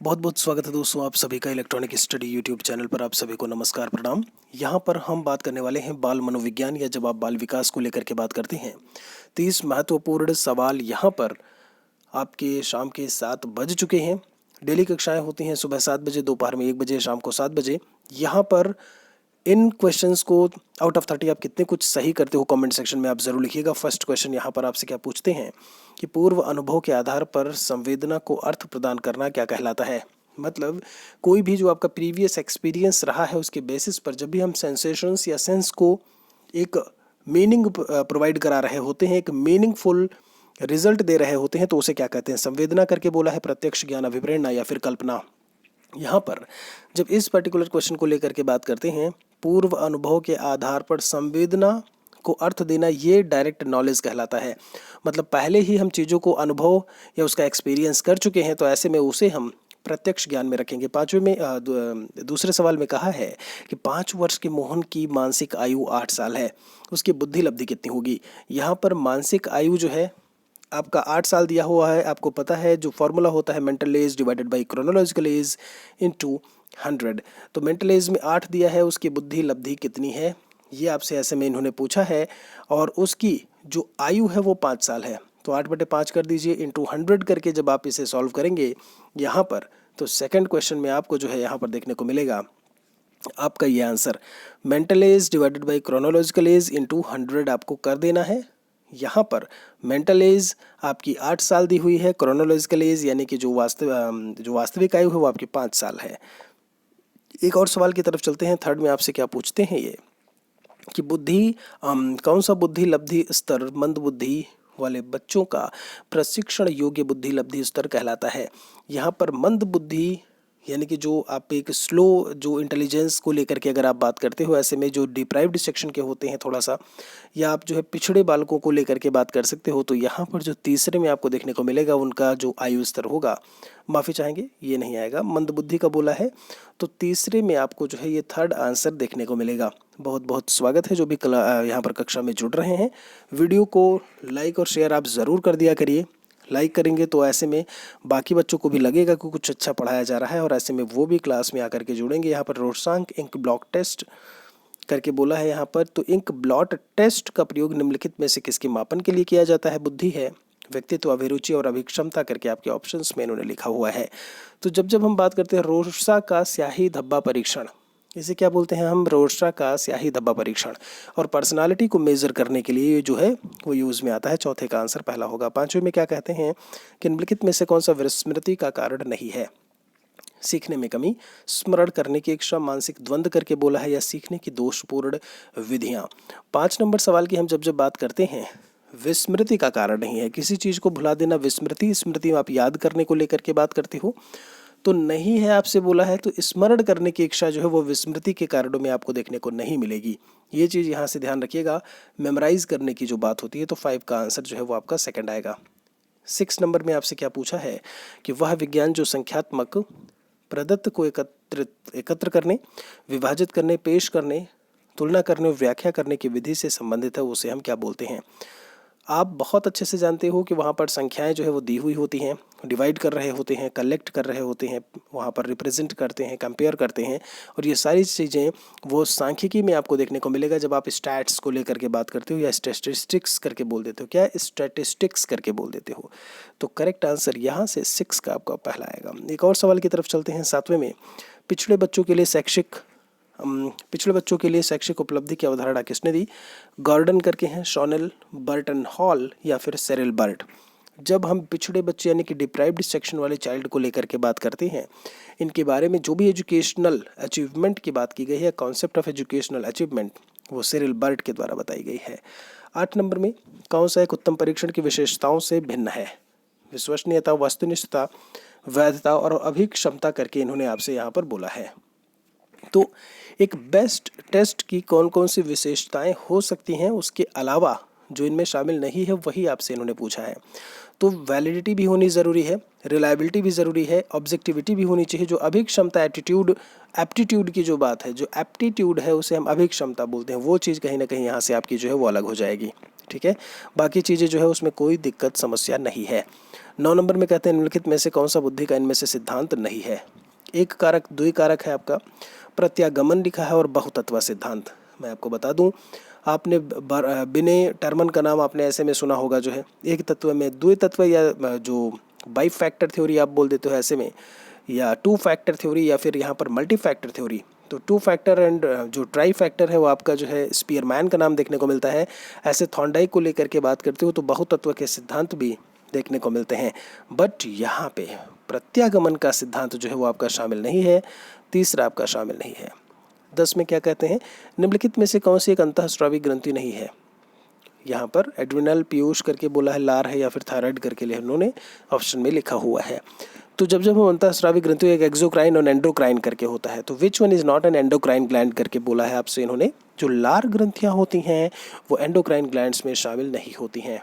बहुत बहुत स्वागत है दोस्तों आप सभी का इलेक्ट्रॉनिक स्टडी यूट्यूब चैनल पर। आप सभी को नमस्कार प्रणाम। यहाँ पर हम बात करने वाले हैं बाल मनोविज्ञान या जब आप बाल विकास को लेकर के बात करते हैं 30 महत्वपूर्ण सवाल यहाँ पर आपके शाम के 7 बज चुके हैं। डेली कक्षाएं होती हैं सुबह 7 बजे, दोपहर में 1 बजे, शाम को 7 बजे। यहाँ पर इन क्वेश्चंस को आउट ऑफ 30 आप कितने कुछ सही करते हो कमेंट सेक्शन में आप ज़रूर लिखिएगा। फर्स्ट क्वेश्चन यहाँ पर आपसे क्या पूछते हैं कि पूर्व अनुभव के आधार पर संवेदना को अर्थ प्रदान करना क्या कहलाता है। मतलब कोई भी जो आपका प्रीवियस एक्सपीरियंस रहा है उसके बेसिस पर जब भी हम सेंसेशंस या सेंस को एक मीनिंग प्रोवाइड करा रहे होते हैं, एक मीनिंगफुल रिजल्ट दे रहे होते हैं, तो उसे क्या कहते हैं, संवेदना करके बोला है, प्रत्यक्ष ज्ञान, अभिप्रेरणा या फिर कल्पना। यहाँ पर जब इस पर्टिकुलर क्वेश्चन को लेकर के बात करते हैं, पूर्व अनुभव के आधार पर संवेदना को अर्थ देना, ये डायरेक्ट नॉलेज कहलाता है। मतलब पहले ही हम चीज़ों को अनुभव या उसका एक्सपीरियंस कर चुके हैं, तो ऐसे में उसे हम प्रत्यक्ष ज्ञान में रखेंगे। पाँचवें में दूसरे सवाल में कहा है कि 5 वर्ष के मोहन की मानसिक आयु 8 साल है, उसकी बुद्धि लब्धि कितनी होगी। यहाँ पर मानसिक आयु जो है आपका 8 साल दिया हुआ है। आपको पता है जो फॉर्मूला होता है mental as divided by chronological age into 100। तो मेंटल एज में 8 दिया है, उसकी बुद्धि लब्धि कितनी है ये आपसे ऐसे में इन्होंने पूछा है, और उसकी जो आयु है वो 5 साल है। तो 8/5 कर दीजिए, इंटू 100 करके जब आप इसे सॉल्व करेंगे यहाँ पर, तो सेकंड क्वेश्चन में आपको जो है यहाँ पर देखने को मिलेगा आपका ये answer mental as divided by chronological age into 100 आपको कर देना है। यहाँ पर मेंटल एज आपकी 8 साल दी हुई है, क्रोनोलॉजिकल एज यानी कि जो वास्तविक आयु है वो आपकी 5 साल है। एक और सवाल की तरफ चलते हैं। थर्ड में आपसे क्या पूछते हैं ये कि बुद्धि कौन सा बुद्धि लब्धि स्तर मंद बुद्धि वाले बच्चों का प्रशिक्षण योग्य बुद्धि लब्धि स्तर कहलाता है। यहाँ पर मंद बुद्धि यानी कि जो आप एक स्लो जो इंटेलिजेंस को लेकर के अगर आप बात करते हो, ऐसे में जो डिप्राइव्ड सेक्शन के होते हैं थोड़ा सा, या आप जो है पिछड़े बालकों को लेकर के बात कर सकते हो, तो यहाँ पर जो तीसरे में आपको देखने को मिलेगा उनका जो आयु स्तर होगा, माफ़ी चाहेंगे ये नहीं आएगा, मंद बुद्धि का बोला है, तो तीसरे में आपको जो है ये थर्ड आंसर देखने को मिलेगा। बहुत बहुत स्वागत है जो भी यहाँ पर कक्षा में जुड़ रहे हैं। वीडियो को लाइक और शेयर आप ज़रूर कर दिया करिए। लाइक करेंगे तो ऐसे में बाकी बच्चों को भी लगेगा कि कुछ अच्छा पढ़ाया जा रहा है, और ऐसे में वो भी क्लास में आकर के जुड़ेंगे। यहाँ पर रोड्सांक इंक ब्लॉक टेस्ट करके बोला है यहाँ पर, तो इंक ब्लॉट टेस्ट का प्रयोग निम्नलिखित में से किसके मापन के लिए किया जाता है। बुद्धि है, व्यक्तित्व, अभिरुचि और अभिक्षमता करके आपके ऑप्शंस में इन्होंने लिखा हुआ है। तो जब हम बात करते हैं रोड्सा का स्याही धब्बा परीक्षण, इसे क्या बोलते हैं हम, रोड्सा का स्याही धब्बा परीक्षण, और पर्सनालिटी को मेजर करने के लिए जो है वो यूज़ में आता है। चौथे का आंसर पहला होगा। पांचवें में क्या कहते हैं कि निम्नलिखित में से कौन सा विस्मृति का कारण नहीं है। सीखने में कमी, स्मरण करने की इच्छा, मानसिक द्वंद्व करके बोला है, या सीखने की दोषपूर्ण विधियाँ। 5 नंबर सवाल की हम जब बात करते हैं, विस्मृति का कारण नहीं है, किसी चीज़ को भुला देना विस्मृति, स्मृति में आप याद करने को लेकर के बात करते हो, तो नहीं है आपसे बोला है, तो स्मरण करने की इच्छा जो है वो विस्मृति के कारणों में आपको देखने को नहीं मिलेगी। ये चीज़ यहाँ से ध्यान रखिएगा। मेमोराइज करने की जो बात होती है, तो 5 का आंसर जो है वो आपका सेकंड आएगा। 6 नंबर में आपसे क्या पूछा है कि वह विज्ञान जो संख्यात्मक प्रदत्त को एकत्र करने, विभाजित करने, पेश करने, तुलना करने और व्याख्या करने की विधि से संबंधित है, उसे हम क्या बोलते हैं। आप बहुत अच्छे से जानते हो कि वहाँ पर संख्याएं जो है वो दी हुई होती हैं, डिवाइड कर रहे होते हैं, कलेक्ट कर रहे होते हैं, वहाँ पर रिप्रेजेंट करते हैं, कंपेयर करते हैं, और ये सारी चीज़ें वो सांख्यिकी में आपको देखने को मिलेगा जब आप स्टैट्स को लेकर के बात करते हो, या स्टैटिस्टिक्स करके बोल देते हो, क्या स्टैटिस्टिक्स करके बोल देते हो। तो करेक्ट आंसर यहाँ से 6 का आपका पहला आएगा। एक और सवाल की तरफ चलते हैं। 7वें में पिछड़े बच्चों के लिए शैक्षिक उपलब्धि की अवधारणा किसने दी। गॉर्डन करके हैं, शॉनेल, बर्टन हॉल या फिर सेरिल बर्ट। जब हम पिछड़े बच्चे यानी कि डिप्राइव्ड सेक्शन वाले चाइल्ड को लेकर के बात करते हैं, इनके बारे में जो भी एजुकेशनल अचीवमेंट की बात की गई है, कॉन्सेप्ट ऑफ एजुकेशनल अचीवमेंट, वो सेरिल बर्ट के द्वारा बताई गई है। 8 नंबर में कौन सा एक उत्तम परीक्षण की विशेषताओं से भिन्न है। विश्वसनीयता, वस्तुनिष्ठता, वैधता और अभिक्षमता करके इन्होंने आपसे यहाँ पर बोला है। तो एक बेस्ट टेस्ट की कौन कौन सी विशेषताएं हो सकती हैं, उसके अलावा जो इनमें शामिल नहीं है वही आपसे इन्होंने पूछा है। तो वैलिडिटी भी होनी ज़रूरी है, रिलायबिलिटी भी ज़रूरी है, ऑब्जेक्टिविटी भी होनी चाहिए। जो अभिक्षमता, एप्टीट्यूड की जो बात है, जो एप्टीट्यूड है उसे हम अभिक्षमता बोलते हैं, वो चीज़ कहीं ना कहीं यहाँ से आपकी जो है वो अलग हो जाएगी। ठीक है, बाकी चीज़ें जो है उसमें कोई दिक्कत समस्या नहीं है। 9 नंबर में कहते हैं निम्नलिखित में से कौन सा बुद्धि का इनमें से सिद्धांत नहीं है। एक कारक द्विकारक है आपका, प्रत्यागमन लिखा है और बहुतत्व सिद्धांत। मैं आपको बता दूं, आपने बिने टर्मन का नाम आपने ऐसे में सुना होगा, जो है एक तत्व में द्वितत्व या जो बाई फैक्टर थ्योरी आप बोल देते हो ऐसे में, या टू फैक्टर थ्योरी, या फिर यहाँ पर मल्टी फैक्टर थ्योरी। तो टू फैक्टर एंड जो ट्राई फैक्टर है वो आपका जो है स्पीयरमैन का नाम देखने को मिलता है। ऐसे थॉर्नडाइक को लेकर के बात करते हो तो बहुतत्व के सिद्धांत भी देखने को मिलते हैं, बट यहाँ पे प्रत्यागमन का सिद्धांत जो है वो आपका शामिल नहीं है, तीसरा आपका शामिल नहीं है। 10 में क्या कहते हैं, निम्नलिखित में से कौन सी एक अंतःस्रावी ग्रंथि नहीं है। यहाँ पर एड्रिनल पीयूष करके बोला है, लार है, या फिर थायराइड करके उन्होंने ऑप्शन में लिखा हुआ है। तो जब जब हम अंतःस्रावी ग्रंथि एक एक्सोक्राइन और एंडोक्राइन करके होता है, तो which one is not an endocrine gland करके बोला है आपसे इन्होंने। जो लार ग्रंथियाँ होती हैं वो एंडोक्राइन ग्लैंड्स में शामिल नहीं होती हैं।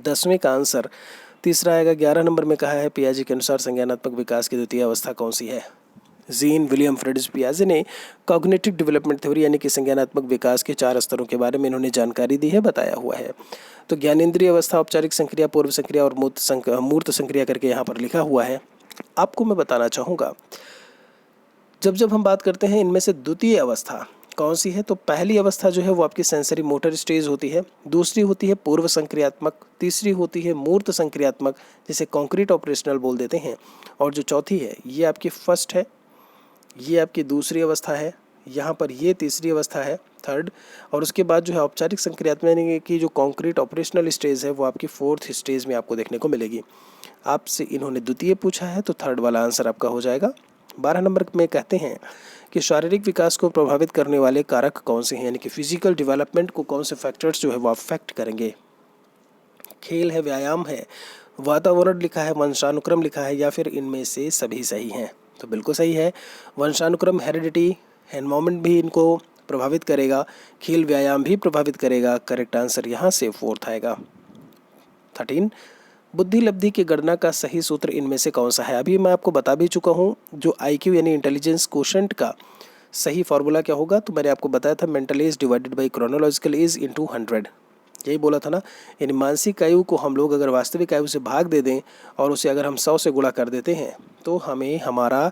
10वें का आंसर तीसरा आएगा। 11 नंबर में कहा है पियाजे के अनुसार संज्ञानात्मक विकास की द्वितीय अवस्था कौन सी है। जीन विलियम फ्रेडरिक पियाजे ने कॉग्निटिव डेवलपमेंट थ्योरी यानी कि संज्ञानात्मक विकास के 4 स्तरों के बारे में इन्होंने जानकारी दी है, बताया हुआ है। तो ज्ञानेंद्रिय अवस्था, औपचारिक संक्रिया, पूर्व संक्रिया और मूर्त संक्रिया करके यहाँ पर लिखा हुआ है। आपको मैं बताना चाहूँगा, जब जब हम बात करते हैं इनमें से द्वितीय अवस्था कौन सी है, तो पहली अवस्था जो है वो आपकी सेंसरी मोटर स्टेज होती है, दूसरी होती है पूर्व संक्रियात्मक, तीसरी होती है मूर्त संक्रियात्मक जिसे कॉन्क्रीट ऑपरेशनल बोल देते हैं, और जो चौथी है ये आपकी फर्स्ट है, ये आपकी दूसरी अवस्था है, यहाँ पर ये तीसरी अवस्था है, थर्ड, और उसके बाद जो है औपचारिक संक्रियात्मक यानी कि जो कॉन्क्रीट ऑपरेशनल स्टेज है वो आपकी फोर्थ स्टेज में आपको देखने को मिलेगी। आपसे इन्होंने द्वितीय पूछा है तो थर्ड वाला आंसर आपका हो जाएगा। 12 नंबर में कहते हैं कि शारीरिक विकास को प्रभावित करने वाले कारक कौन से हैं, यानी कि फिजिकल डेवलपमेंट को कौन से फैक्टर्स जो है वो अफेक्ट करेंगे। खेल है, व्यायाम है, वातावरण लिखा है, वंशानुक्रम लिखा है, या फिर इनमें से सभी सही हैं। तो बिल्कुल सही है, वंशानुक्रम हेरिडिटी एनवायरमेंट भी इनको प्रभावित करेगा, खेल व्यायाम भी प्रभावित करेगा। करेक्ट आंसर यहाँ से फोर्थ आएगा। 13 बुद्धि लब्धि की गणना का सही सूत्र इनमें से कौन सा है। अभी मैं आपको बता भी चुका हूँ जो IQ यानी इंटेलिजेंस कोशेंट का सही फार्मूला क्या होगा, तो मैंने आपको बताया था mental as divided by chronological age into 100, यही बोला था ना। यानी मानसिक आयु को हम लोग अगर वास्तविक आयु से भाग दे दें और उसे अगर हम 100 से गुणा कर देते हैं तो हमें हमारा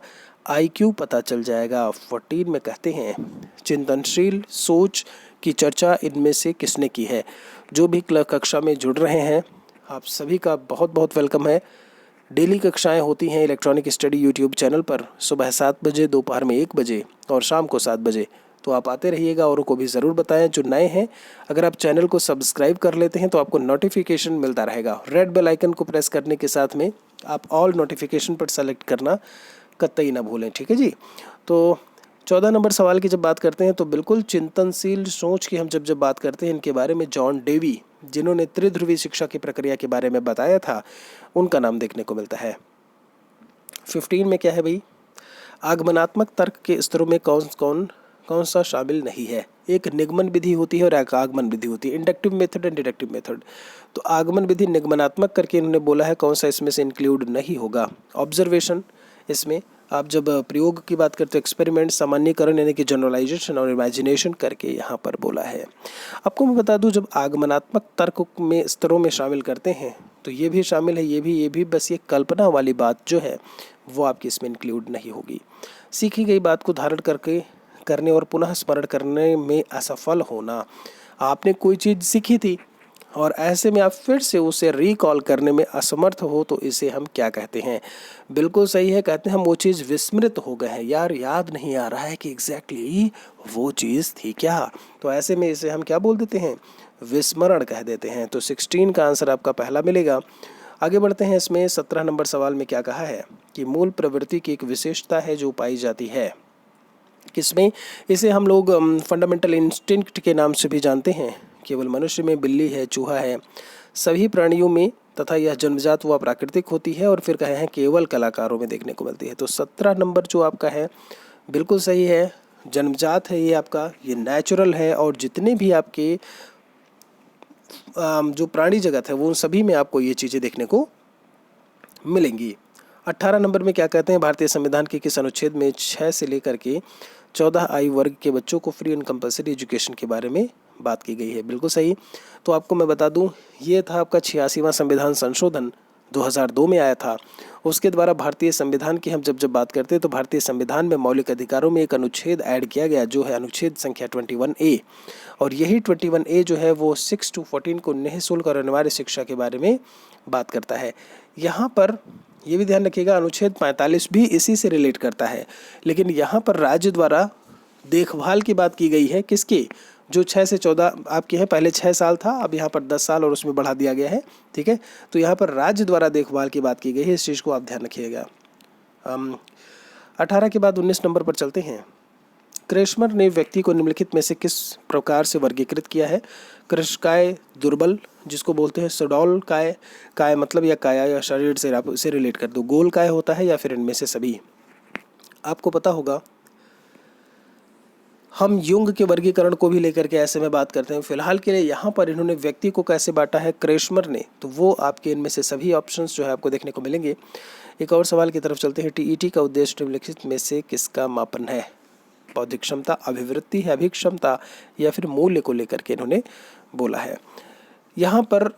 IQ पता चल जाएगा। 14 में कहते हैं चिंतनशील सोच की चर्चा इनमें से किसने की है। जो भी कक्षा में जुड़ रहे हैं आप सभी का बहुत बहुत वेलकम है। डेली कक्षाएं होती हैं इलेक्ट्रॉनिक स्टडी यूट्यूब चैनल पर, सुबह 7 बजे, दोपहर में 1 बजे और शाम को 7 बजे। तो आप आते रहिएगा, औरों को भी ज़रूर बताएं। जो नए हैं, अगर आप चैनल को सब्सक्राइब कर लेते हैं तो आपको नोटिफिकेशन मिलता रहेगा। रेड बेल आइकन को प्रेस करने के साथ में आप ऑल नोटिफिकेशन पर सेलेक्ट करना कतई ना भूलें, ठीक है जी। तो 14 नंबर सवाल की जब बात करते हैं तो बिल्कुल चिंतनशील सोच की हम जब बात करते हैं इनके बारे में जॉन डेवी, जिन्होंने त्रिध्रुवी शिक्षा की प्रक्रिया के बारे में बताया था, उनका नाम देखने को मिलता है। 15 में क्या है भाई, आगमनात्मक तर्क के स्तरों में कौन सा शामिल नहीं है। एक निगमन विधि होती है और एक आगमन विधि होती है, inductive method and deductive method. तो आगमन विधि निगमनात्मक करके इन्होंने बोला है, कौन सा इसमें से इंक्लूड नहीं होगा। ऑब्जर्वेशन, इसमें आप जब प्रयोग की बात करते हो एक्सपेरिमेंट, सामान्यकरण यानी कि जनरलाइजेशन और इमेजिनेशन करके यहाँ पर बोला है। आपको मैं बता दूँ, जब आगमनात्मक तर्क में स्तरों में शामिल करते हैं तो ये भी शामिल है, ये भी, बस ये कल्पना वाली बात जो है वो आपकी इसमें इंक्लूड नहीं होगी। सीखी गई बात को धारण करने और पुनः स्मरण करने में असफल होना। आपने कोई चीज़ सीखी थी और ऐसे में आप फिर से उसे रिकॉल करने में असमर्थ हो तो इसे हम क्या कहते हैं। बिल्कुल सही है, कहते हैं हम वो चीज़ विस्मृत हो गए हैं, यार याद नहीं आ रहा है कि एग्जैक्टली वो चीज़ थी क्या। तो ऐसे में इसे हम क्या बोल देते हैं, विस्मरण कह देते हैं। तो 16 का आंसर आपका पहला मिलेगा। आगे बढ़ते हैं, इसमें 17 नंबर सवाल में क्या कहा है कि मूल प्रवृत्ति की एक विशेषता है जो पाई जाती है किसमें। इसे हम लोग फंडामेंटल इंस्टिंक्ट के नाम से भी जानते हैं। केवल मनुष्य में, बिल्ली है, चूहा है, सभी प्राणियों में, तथा यह जन्मजात व प्राकृतिक होती है। और फिर कहे हैं केवल कलाकारों में देखने को मिलती है। तो 17 नंबर जो आपका है बिल्कुल सही है, जन्मजात है ये आपका, ये नेचुरल है। और जितने भी आपके जो प्राणी जगत है वो उन सभी में आपको ये चीज़ें देखने को मिलेंगी। 18 नंबर में क्या कहते हैं, भारतीय संविधान के किस अनुच्छेद में 6 से लेकर के 14 आयु वर्ग के बच्चों को फ्री एंड कंपलसरी एजुकेशन के बारे में बात की गई है। बिल्कुल सही। तो आपको मैं बता दूं, ये था आपका 86वां संविधान संशोधन 2002 में आया था। उसके द्वारा भारतीय संविधान की हम जब बात करते हैं तो भारतीय संविधान में मौलिक अधिकारों में एक अनुच्छेद ऐड किया गया जो है अनुच्छेद संख्या 21A। और यही 21A जो है वो 6 to 14 को निःशुल्क और अनिवार्य शिक्षा के बारे में बात करता है। यहाँ पर ये भी ध्यान रखिएगा अनुच्छेद 45 भी इसी से रिलेट करता है, लेकिन यहाँ पर राज्य द्वारा देखभाल की बात की गई है। किसकी? जो 6 से 14 आपके हैं, पहले 6 साल था, अब यहाँ पर 10 साल और उसमें बढ़ा दिया गया है। ठीक है, तो यहाँ पर राज्य द्वारा देखभाल की बात की गई है, इस चीज़ को आप ध्यान रखिएगा। 18 के बाद 19 नंबर पर चलते हैं। क्रेस्मर ने व्यक्ति को निम्नलिखित में से किस प्रकार से वर्गीकृत किया है? कृशकाय, दुर्बल जिसको बोलते हैं, सडौल काय, काय मतलब या काया या शरीर से आप उसे रिलेट कर दो, गोल काय होता है या फिर इनमें से सभी। आपको पता होगा हम युंग के वर्गीकरण को भी लेकर के ऐसे में बात करते हैं। फिलहाल के लिए यहाँ पर इन्होंने व्यक्ति को कैसे बांटा है क्रेस्मर ने, तो वो आपके इनमें से सभी ऑप्शंस जो है आपको देखने को मिलेंगे। एक और सवाल की तरफ चलते हैं। टीईटी का उद्देश्य निम्नलिखित में से किसका मापन है? बौद्धिक क्षमता, अभिवृत्ति है, अभिक्षमता या फिर मूल्य को लेकर के इन्होंने बोला है। यहाँ पर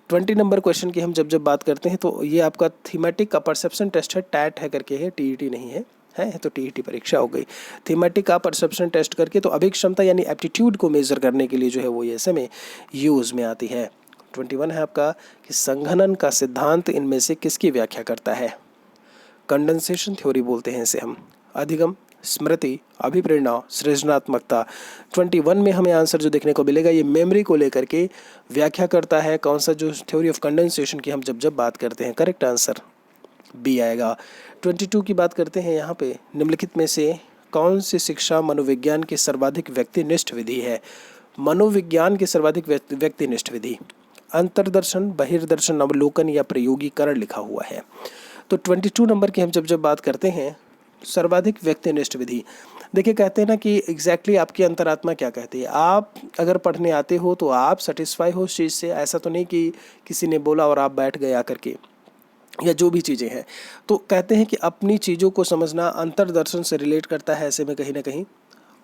20 नंबर क्वेश्चन की हम जब बात करते हैं तो ये आपका थीमेटिक का परसेप्शन टेस्ट है, टैट है करके है, टीईटी नहीं है, तो टीईटी परीक्षा हो गई। थीमेटिक का परसेप्शन टेस्ट करके तो अभिक्षमता यानी एप्टीट्यूड को मेजर करने के लिए जो है वो ऐसे में यूज में आती है। 21 है आपका कि संघनन का सिद्धांत इनमें से किसकी व्याख्या करता है? कंडेंसेशन थ्योरी बोलते हैं इसे हम। अधिगम, स्मृति, अभिप्रेरणा, सृजनात्मकता। 21 में हमें आंसर जो देखने को मिलेगा ये मेमोरी को लेकर के व्याख्या करता है। कौन सा? जो थ्योरी ऑफ कंडेंसेशन की हम जब बात करते हैं। करेक्ट आंसर बी आएगा। 22 की बात करते हैं। यहाँ पे निम्नलिखित में से कौन सी शिक्षा मनोविज्ञान की सर्वाधिक व्यक्तिनिष्ठ विधि है? मनोविज्ञान की सर्वाधिक व्यक्तिनिष्ठ विधि अंतर्दर्शन, बहिर्दर्शन, अवलोकन या प्रयोगीकरण लिखा हुआ है। तो 22 नंबर की हम जब बात करते हैं सर्वाधिक व्यक्तिनिष्ठ विधि, देखिए कहते हैं ना कि एग्जैक्टली आपकी अंतरात्मा क्या कहती है। आप अगर पढ़ने आते हो तो आप सेटिस्फाई हो उस चीज़ से, ऐसा तो नहीं कि किसी ने बोला और आप बैठ गए आकर के, या जो भी चीज़ें हैं। तो कहते हैं कि अपनी चीज़ों को समझना अंतर्दर्शन से रिलेट करता है, ऐसे में कहीं ना कहीं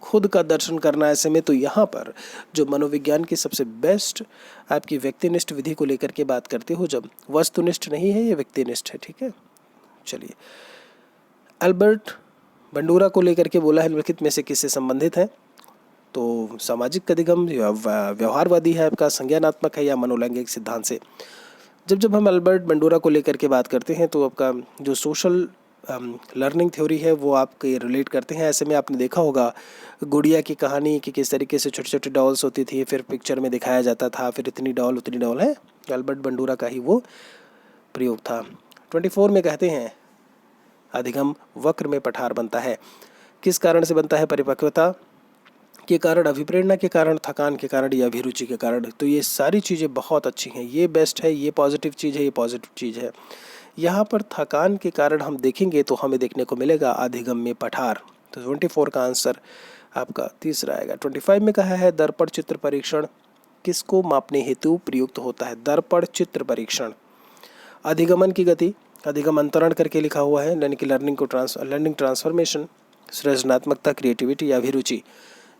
खुद का दर्शन करना। ऐसे में तो यहाँ पर जो मनोविज्ञान की सबसे बेस्ट आपकी व्यक्तिनिष्ठ विधि को लेकर के बात करते हो, जब वस्तुनिष्ठ नहीं है, ये व्यक्तिनिष्ठ है। ठीक है, चलिए। अल्बर्ट बंडूरा को लेकर के बोला है निम्नलिखित में से किससे संबंधित है? तो सामाजिक अधिगम, व्यवहारवादी है आपका, संज्ञानात्मक है या मनोलैंगिक सिद्धांत से। जब हम अल्बर्ट बंडूरा को लेकर के बात करते हैं तो आपका जो सोशल लर्निंग थ्योरी है वो आपके रिलेट करते हैं। ऐसे में आपने देखा होगा गुड़िया की कहानी कि किस तरीके से छोटे छोटे डॉल्स होती थी, फिर पिक्चर में दिखाया जाता था, फिर इतनी डॉल उतनी डॉल है, अल्बर्ट बंडूरा का ही वो प्रयोग था। 24 में कहते हैं अधिगम वक्र में पठार बनता है। किस कारण से बनता है? परिपक्वता के कारण, अभिप्रेरणा के कारण, थकान के कारण या अभिरुचि के कारण। तो ये सारी चीज़ें बहुत अच्छी हैं, ये बेस्ट है, ये पॉजिटिव चीज़ है, ये पॉजिटिव चीज़ है। यहाँ पर थकान के कारण हम देखेंगे तो हमें देखने को मिलेगा अधिगम में पठार। तो 24 का आंसर आपका तीसरा आएगा। 25 में कहा है दर्पण चित्र परीक्षण किसको मापने हेतु प्रयुक्त होता है? दर्पण चित्र परीक्षण। अधिगमन की गति, अधिगम अंतरण करके लिखा हुआ है, यानी कि लर्निंग ट्रांसफॉर्मेशन, सृजनात्मकता, क्रिएटिविटी या अभिरुचि,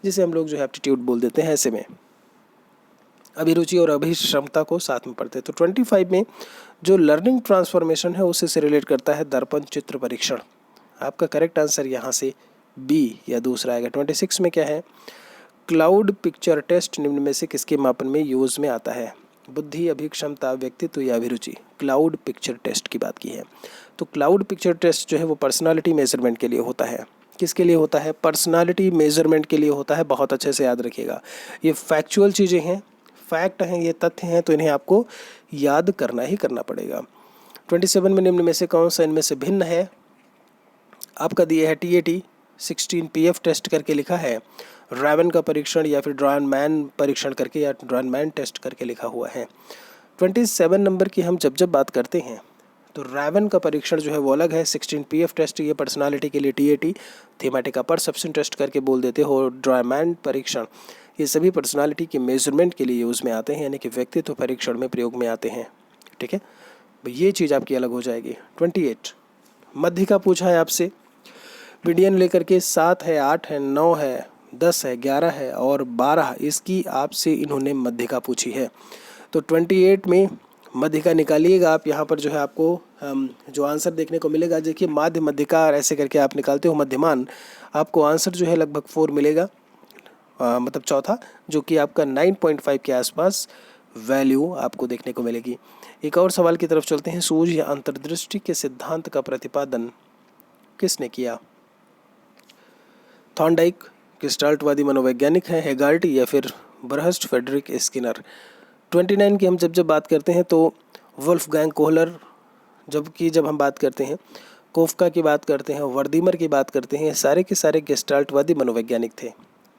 जिसे हम लोग जो है एप्टीट्यूड बोल देते हैं। ऐसे में अभिरुचि और अभिक्षमता को साथ में पढ़ते हैं। तो 25 में जो लर्निंग ट्रांसफॉर्मेशन है उसे से रिलेट करता है दर्पण चित्र परीक्षण। आपका करेक्ट आंसर यहाँ से बी या दूसरा आएगा। 26 में क्या है? क्लाउड पिक्चर टेस्ट निम्न में से किसके मापन में यूज में आता है? बुद्धि, अभिक्षमता, व्यक्तित्व या अभिरुचि। क्लाउड पिक्चर टेस्ट की बात की है। तो क्लाउड पिक्चर टेस्ट जो है वो पर्सनालिटी मेजरमेंट के लिए होता है। किसके लिए होता है? पर्सनालिटी मेजरमेंट के लिए होता है। बहुत अच्छे से याद रखिएगा, ये फैक्चुअल चीज़ें हैं, फैक्ट हैं, ये तथ्य हैं, तो इन्हें आपको याद करना ही करना पड़ेगा। 27 में निम्न में से कौन सा इनमें से भिन्न है? आपका दिया है TAT 16 PF टेस्ट करके लिखा है, रैवन का परीक्षण या फिर ड्रॉनमैन परीक्षण करके या ड्रॉनमैन टेस्ट करके लिखा हुआ है। 27 नंबर की हम जब बात करते हैं तो रैवन का परीक्षण जो है वो अलग है। 16 PF टेस्ट ये पर्सनालिटी के लिए, TAT थीमेटिक का परसेप्शन टेस्ट करके बोल देते हो। ड्रॉनमैन परीक्षण ये सभी पर्सनालिटी के मेजरमेंट के लिए यूज़ में आते हैं, यानी कि व्यक्तित्व परीक्षण में प्रयोग में आते हैं। ठीक है, ये चीज़ आपकी अलग हो जाएगी। 28 मध्य का पूछा है आपसे, मीडियन लेकर के 7 है, 8 है, 9 है, 10 है, 11 है और 12, इसकी आपसे इन्होंने मध्यिका पूछी है। तो 28 में मध्यिका निकालिएगा आप। यहाँ पर जो है आपको जो आंसर देखने को मिलेगा, देखिए माध्य, मध्यिका ऐसे करके आप निकालते हो मध्यमान, आपको आंसर जो है लगभग 4 मिलेगा, मतलब चौथा, जो कि आपका 9.5 के आसपास वैल्यू आपको देखने को मिलेगी। एक और सवाल की तरफ चलते हैं। सूझ या अंतर्दृष्टि के सिद्धांत का प्रतिपादन किसने किया? थॉर्नडाइक गेस्टाल्टवादी मनोवैज्ञानिक है, हेगार्टी या फिर बरहस्ट फ्रेडरिक स्किनर। 29 की हम जब बात करते हैं तो वुल्फगैंग कोहलर, जब हम बात करते हैं कोफका की बात करते हैं, वर्दीमर की बात करते हैं, सारे के सारे गेस्टाल्टवादी मनोवैज्ञानिक थे।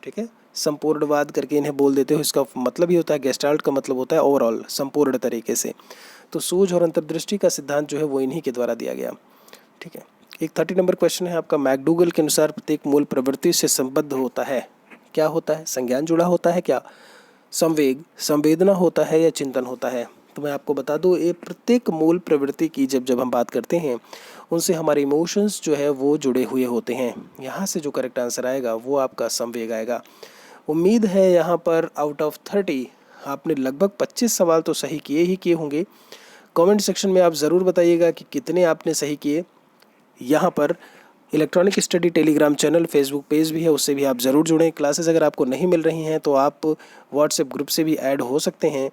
ठीक है, संपूर्णवाद करके इन्हें बोल देते हो, इसका मतलब ही होता है, गेस्टाल्ट का मतलब होता है ओवरऑल, संपूर्ण तरीके से। तो सूझ और अंतर्दृष्टि का सिद्धांत जो है वो इन्हीं के द्वारा दिया गया। ठीक है, एक 30 नंबर क्वेश्चन है आपका। मैकडूगल के अनुसार प्रत्येक मूल प्रवृत्ति से संबद्ध होता है, क्या होता है? संज्ञान जुड़ा होता है क्या? संवेग, संवेदना होता है या चिंतन होता है? तो मैं आपको बता दूं, ये प्रत्येक मूल प्रवृत्ति की जब हम बात करते हैं उनसे हमारे इमोशंस जो है वो जुड़े हुए होते हैं। यहाँ से जो करेक्ट आंसर आएगा वो आपका संवेग आएगा। उम्मीद है यहाँ पर आउट ऑफ 30 आपने लगभग 25 सवाल तो सही किए होंगे। कमेंट सेक्शन में आप ज़रूर बताइएगा कि कितने आपने सही किए। यहाँ पर electronic study Telegram channel, Facebook page भी है, उससे भी आप ज़रूर जुड़ें। क्लासेस अगर आपको नहीं मिल रही हैं तो आप व्हाट्सएप ग्रुप से भी ऐड हो सकते हैं।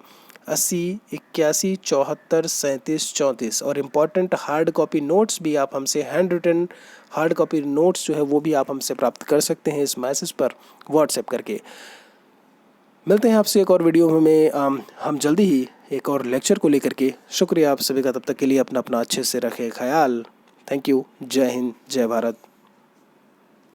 80 81 74 37 34। और इम्पॉर्टेंट हार्ड कॉपी नोट्स भी आप हमसे, handwritten hard copy notes जो है वो भी आप हमसे प्राप्त कर सकते हैं इस मैसेज पर व्हाट्सएप करके। मिलते हैं आपसे एक और वीडियो में हम जल्दी ही एक और लेक्चर को लेकर के। शुक्रिया आप सभी का, तब तक के लिए अपना अच्छे से रखें ख्याल। Thank you. जय हिंद, जय भारत।